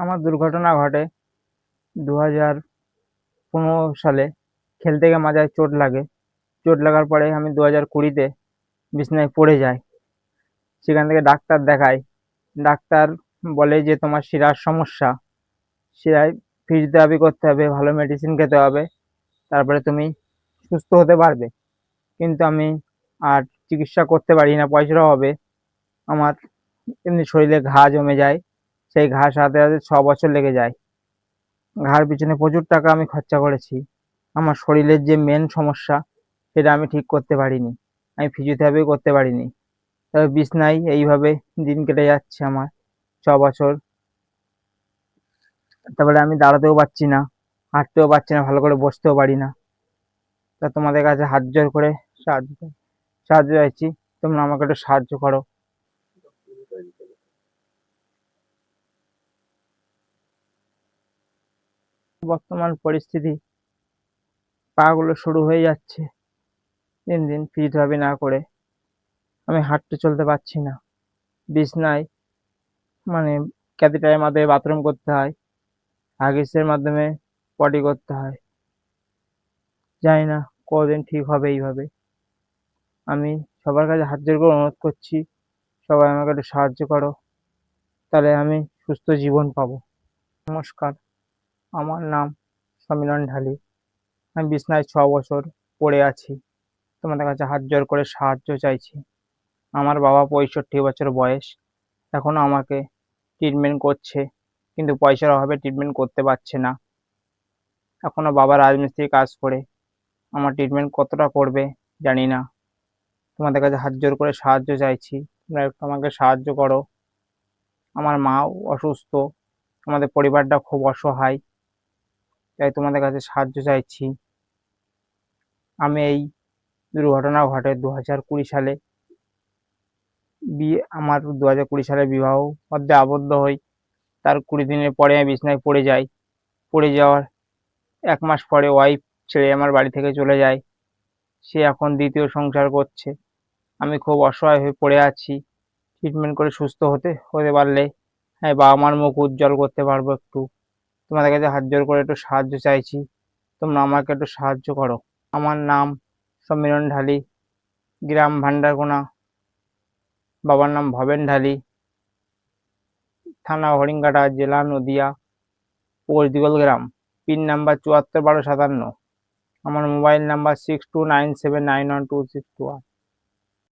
আমার দুর্ঘটনা ঘটে 2015 সালে। খেলতে গিয়ে মাজায় চোট লাগে। চোট লাগার পরে আমি 2020-তে বিছানায় পড়ে যাই। সেখান থেকে ডাক্তার দেখাই। ডাক্তার বলে যে তোমার শিরার সমস্যা, শিরায় ফিজিওথেরাপি করতে হবে, ভালো মেডিসিন খেতে হবে, তারপরে তুমি সুস্থ হতে পারবে। কিন্তু আমি আর চিকিৎসা করতে পারি না, পয়সার অভাবে। আমার এমনি শরীরে ঘা জমে যায়, সেই ঘা সারাতে সারাতে 6 বছর লেগে যায়। ঘাড় পিছনে প্রচুর টাকা আমি খরচা করেছি। আমার শরীরের যে মেন সমস্যা, সেটা আমি ঠিক করতে পারিনি। আমি ফিজিওথেরাপিও করতে পারিনি। তবে বিছানায় এইভাবে দিন কেটে যাচ্ছে আমার 6 বছর। তারপরে আমি দাঁড়াতেও পারছি না, হাঁটতেও পারছি না, ভালো করে বসতেও পারি না। তা তোমাদের কাছে হাত জোর করে সাহায্য সাহায্য চাইছি, তোমরা আমাকে একটু সাহায্য করো। বর্তমান পরিস্থিতি, পা গুলো সরু হয়ে যাচ্ছে দিন দিন ফিজিওথেরাপি না করে। আমি হাঁটতে চলতে পারছি না। বিছনায় মানে ক্যাথেটারের মাধ্যমে বাথরুম করতে হয়, হাগিসের মাধ্যমে পটি করতে হয়। জানি না কতদিন ঠিক হবে এইভাবে। আমি সবার কাছে হাত জোড় করে অনুরোধ করছি, সবাই আমাকে একটু সাহায্য করো, তাহলে আমি সুস্থ জীবন পাবো। নমস্কার, আমার নাম সমীরণ ঢালি। আমি বিছনায় 6 বছর পড়ে আছি। তোমাদের কাছে হাত জোড় করে সাহায্য চাইছি। আমার বাবা 65 বছর বয়স, এখনো আমাকে ট্রিটমেন্ট করছে, কিন্তু পয়সার অভাবে ট্রিটমেন্ট করতে পারছে না। এখনো বাবা রাজমিস্ত্রি কাজ করে, আমার ট্রিটমেন্ট কতটা করবে জানি না। তোমাদের কাছে হাত জোড় করে সাহায্য চাইছি, তোমরা একটু আমাকে সাহায্য করো। আমার মাও অসুস্থ, আমাদের পরিবারটা খুব অসহায়, তাই তোমাদের কাছে সাহায্য চাইছি। আমি এই দুর্ঘটনা ঘটে 2020 সালে। আমার 2020 সালে বিবাহ মধ্যে আবদ্ধ হই। তার 20 দিনের পরে আমি বিছানায় পড়ে যাই। পড়ে যাওয়ার 1 মাস পরে ওয়াইফ ছেড়ে আমার বাড়ি থেকে চলে যায়। সে এখন দ্বিতীয় সংসার করছে। আমি খুব অসহায় হয়ে পড়ে আছি। ট্রিটমেন্ট করে সুস্থ হতে হতে পারলে হ্যাঁ, বাবা মার মুখ উজ্জ্বল করতে পারবো একটু। তোমাদের কাছে হাত জোড় করে একটু সাহায্য চাইছি, তোমরা আমাকে একটু সাহায্য করো। আমার নাম সমীরণ ঢালি, গ্রাম ভান্ডারকোনা, বাবার নাম ভবেন ঢালি, থানা হরিণঘাটা, জেলা নদিয়া, পোস্ট দিগলগ্রাম, পিন নাম্বার 74 12 57। আমার মোবাইল নাম্বার 6297912621।